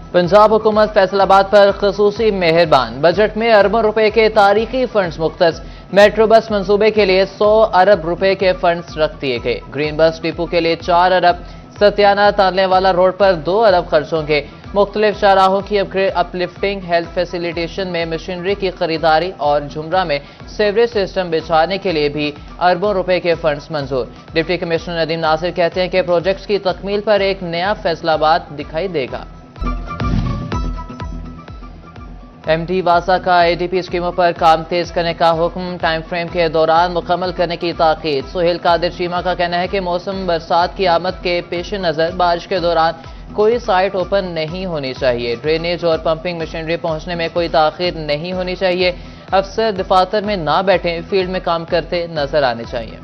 पंजाब हुकूमत फैसलाबाद पर खसूसी मेहरबान। बजट में अरबों रुपए के तारीखी फंड्स मुख्तस। मेट्रो बस मंसूबे के लिए 100 अरब रुपए के फंड्स रख दिए गए। ग्रीन बस डिपो के लिए 4 अरब। सत्याना तालने वाला रोड पर 2 अरब खर्च होंगे। मुख्तलिफ शाहराहों की अपलिफ्टिंग, हेल्थ फैसिलिटेशन में मशीनरी की खरीदारी और झुमरा में सेवरेज सिस्टम बिछाने के लिए भी अरबों रुपए के फंड्स मंजूर। डिप्टी कमिश्नर नदीम नासिर कहते हैं कि प्रोजेक्ट्स की तकमील पर एक नया फैसलाबाद दिखाई देगा। एमडी वासा का एडीपी स्कीमों पर काम तेज करने का हुक्म। टाइम फ्रेम के दौरान मुकम्मल करने की ताकीद। सुहेल कादिर चीमा का कहना है कि मौसम बरसात की आमद के पेश नज़र बारिश के दौरान कोई साइट ओपन नहीं होनी चाहिए। ड्रेनेज और पंपिंग मशीनरी पहुंचने में कोई ताखीर नहीं होनी चाहिए। अफसर दफातर में ना बैठें, फील्ड में काम करते नजर आने चाहिए।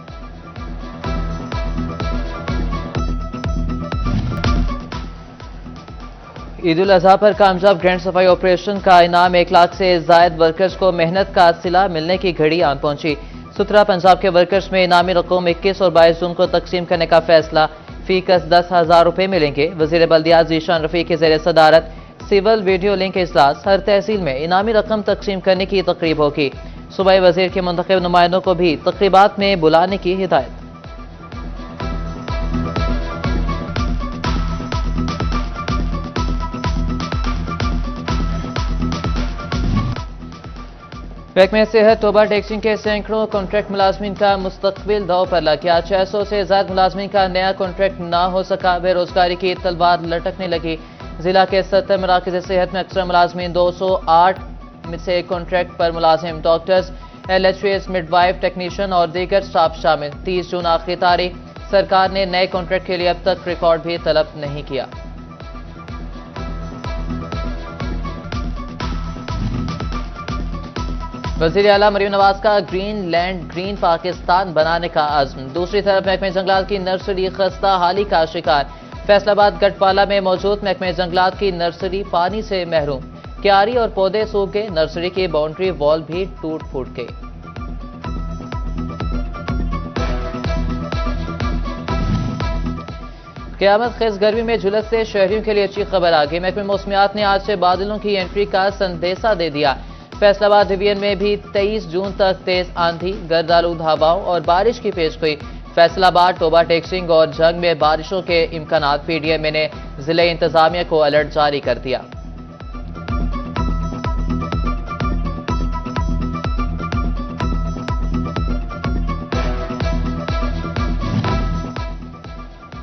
ईद उल अजहा पर कामयाब ग्रैंड सफाई ऑपरेशन का इनाम 1 लाख से जायद वर्कर्स को मेहनत का सिला मिलने की घड़ी आन पहुंची। सुथरा पंजाब के वर्कर्स में इनामी रकम 21 और 22 जून को तकसीम करने का फैसला। फीकस 10,000 रुपए मिलेंगे। वजीर बल्दियात ज़ीशान रफीक के ज़ेर सदारत सिविल वीडियो लिंक इजलास। हर तहसील में इनामी रकम तकसीम करने की तकरीब होगी। सूबाई वजीर के मुंतखब नुमाइंदों को भी तकरीबात में बुलाने की हिदायत। महकमे सेहत तोबा टैक्सिंग के सैकड़ों कॉन्ट्रैक्ट मुलाजमीन का मुस्तकबिल दाव पर लग गया। 600 से ज्यादा मुलाजमीन का नया कॉन्ट्रैक्ट ना हो सका। बेरोजगारी की तलवार लटकने लगी। जिला के 70 मराकज़ सेहत में अक्सर मुलाजमीन 208 से कॉन्ट्रैक्ट पर मुलाजिम। डॉक्टर्स, LHS, मिडवाइफ, टेक्नीशियन और दीगर स्टाफ शामिल। 30 जून आखिरी तारीख। सरकार ने नए कॉन्ट्रैक्ट के लिए अब तक रिकॉर्ड भी तलब नहीं किया। वज़ीर आला मरीम नवाज का ग्रीन लैंड ग्रीन पाकिस्तान बनाने का अज़्म। दूसरी तरफ महकमे जंगलात की नर्सरी खस्ता हाली का शिकार। फैसलाबाद गढ़पाला में मौजूद महकमे जंगलात की नर्सरी पानी से महरूम। क्यारी और पौधे सूख गए। नर्सरी की बाउंड्री वॉल भी टूट फूट गई। क़यामत खेज गर्मी में झुलस से शहरियों के लिए अच्छी खबर आ गई। महकमे मौसमियात ने आज से बादलों की एंट्री का संदेशा दे दिया। फैसलाबाद डिवीजन में भी 23 जून तक तेज आंधी, गर्द आलूद हवाओं और बारिश की पेशगोई। फैसलाबाद, तोबा टैक्सिंग और जंग में बारिशों के इम्कानात। PDMA ने जिला इंतजामिया को अलर्ट जारी कर दिया।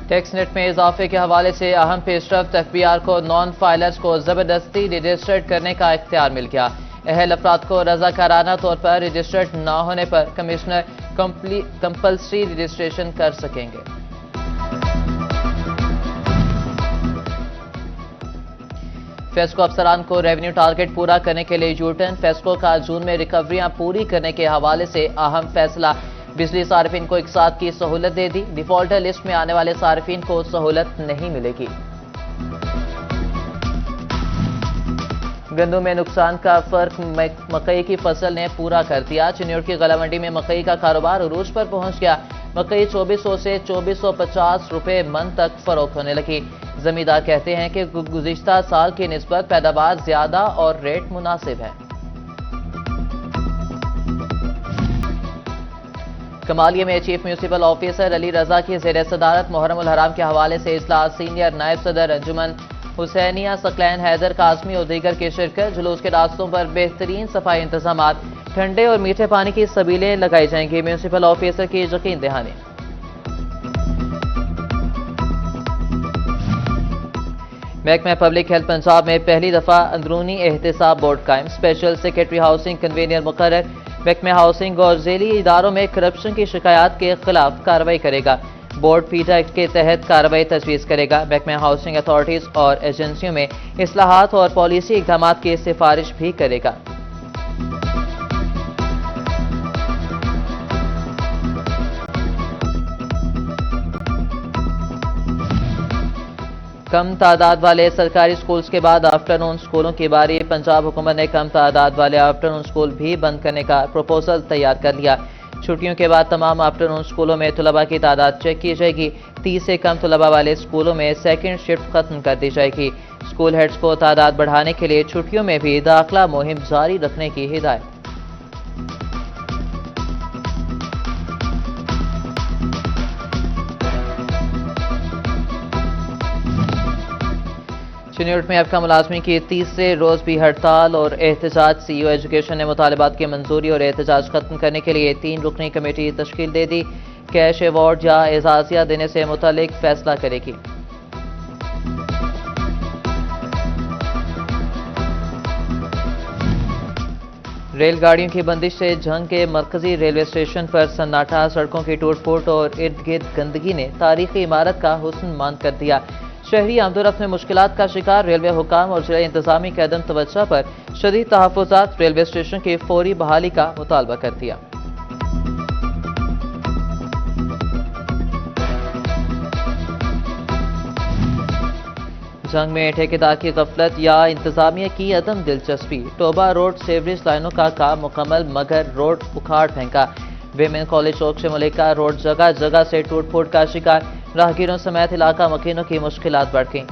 टैक्स नेट में इजाफे के हवाले से अहम पेशरफ्त। FBR को नॉन फाइलर्स को जबरदस्ती रजिस्टर्ड करने का इख्तियार मिल गया। अहल अफराद को रजाकाराना तौर पर रजिस्टर्ड न होने पर कमिश्नर कंपल्सरी रजिस्ट्रेशन कर सकेंगे। फेस्को अफसरान को रेवेन्यू टारगेट पूरा करने के लिए यूटर्न। फेस्को का जून में रिकवरियां पूरी करने के हवाले से अहम फैसला। बिजली सार्फिन को एक साथ की सहूलत दे दी। डिफॉल्टर लिस्ट में आने वाले सार्फिन को सहूलत नहीं मिलेगी। गंदम में नुकसान का फर्क मकई की फसल ने पूरा कर दिया। चिन्नौर की गला मंडी में मकई का कारोबार उरूज पर पहुंच गया। मकई 2400 से 2450 रुपए मन तक फरोख्त होने लगी। जमींदार कहते हैं कि गुज़िश्ता साल की निस्बत पैदावार ज्यादा और रेट मुनासिब है। कमालिया में चीफ म्यूनिसिपल ऑफिसर अली रजा की ज़ेर सदारत मुहर्रम उल हराम के हवाले से इजलास। सीनियर नायब सदर अंजुमन हुसैनिया, सकलैन, हैदर कासमी और दीगर की शिरकत। जुलूस के रास्तों पर बेहतरीन सफाई इंतजामात। ठंडे और मीठे पानी की सबीलें लगाई जाएंगी। म्यूनिसिपल ऑफिसर की यकीन दहानी। महकमा पब्लिक हेल्थ पंजाब में पहली दफा अंदरूनी एहतसाब बोर्ड कायम। स्पेशल सेक्रेटरी हाउसिंग कन्वीनियर मुकर्रर। महकमा हाउसिंग और झेली इदारों में करप्शन की शिकायत के खिलाफ कार्रवाई करेगा। बोर्ड पीटा एक्ट के तहत कार्रवाई तजवीज़ करेगा। महकमा हाउसिंग अथॉरिटीज और एजेंसियों में इस्लाहात और पॉलिसी इक़दाम की सिफारिश भी करेगा। कम तादाद वाले सरकारी स्कूल्स के बाद आफ्टरनून स्कूलों की बारी। पंजाब हुकूमत ने कम तादाद वाले आफ्टरनून स्कूल भी बंद करने का प्रपोजल तैयार कर लिया। چھٹیوں کے بعد تمام آفٹرنون سکولوں میں طلباء کی تعداد چیک کی جائے گی 30 سے کم طلباء والے سکولوں میں سیکنڈ شفٹ ختم کر دی جائے گی سکول ہیڈز کو تعداد بڑھانے کے لیے چھٹیوں میں بھی داخلہ مہم جاری رکھنے کی ہدایت چنیوٹ میں افقہ ملازمین کی تیسرے روز بھی ہڑتال اور احتجاج سی او ایجوکیشن نے مطالبات کی منظوری اور احتجاج ختم کرنے کے لیے 3 رکنی کمیٹی تشکیل دے دی کیش ایوارڈ یا اعزازیہ دینے سے متعلق فیصلہ کرے گی ریل گاڑیوں کی بندش سے جھنگ کے مرکزی ریلوے اسٹیشن پر سناٹا سڑکوں کی ٹوٹ پھوٹ اور ارد گرد گندگی نے تاریخی عمارت کا حسن ماند کر دیا شہری آمد و رفت میں مشکلات کا شکار ریلوے حکام اور ضلع انتظامی کے عدم توجہ پر شدید تحفظات ریلوے اسٹیشن کی فوری بحالی کا مطالبہ کر دیا جنگ میں ٹھیکیدار کی غفلت یا انتظامیہ کی عدم دلچسپی ٹوبہ روڈ سیوریج لائنوں کا کام مکمل مگر روڈ اکھاڑ پھینکا ویمن کالج چوک سے ملیکا روڈ جگہ جگہ سے ٹوٹ پھوٹ کا شکار راہگیروں سمیت علاقہ مکینوں کی مشکلات بڑھ گئیں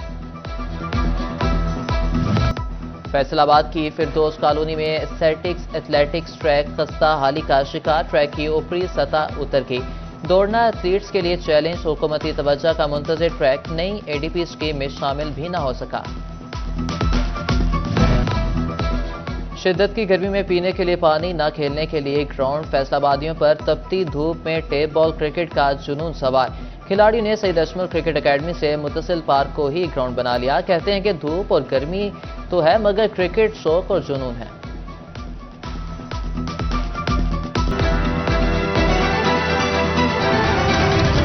فیصل آباد کی فردوس کالونی میں ایتھلیٹکس ٹریک خستہ حالی کا شکار ٹریک کی اوپری سطح اتر گئی دوڑنا ایتھلیٹس کے لیے چیلنج حکومتی توجہ کا منتظر ٹریک نئی اے ڈی پی اسکیم میں شامل بھی نہ ہو سکا شدت کی گرمی میں پینے کے لیے پانی نہ کھیلنے کے لیے گراؤنڈ فیصل آبادیوں پر تپتی دھوپ میں ٹیپ بال کرکٹ کا جنون سوار کھلاڑیوں نے سید اشمل کرکٹ اکیڈمی سے متصل پارک کو ہی گراؤنڈ بنا لیا کہتے ہیں کہ دھوپ اور گرمی تو ہے مگر کرکٹ شوق اور جنون ہے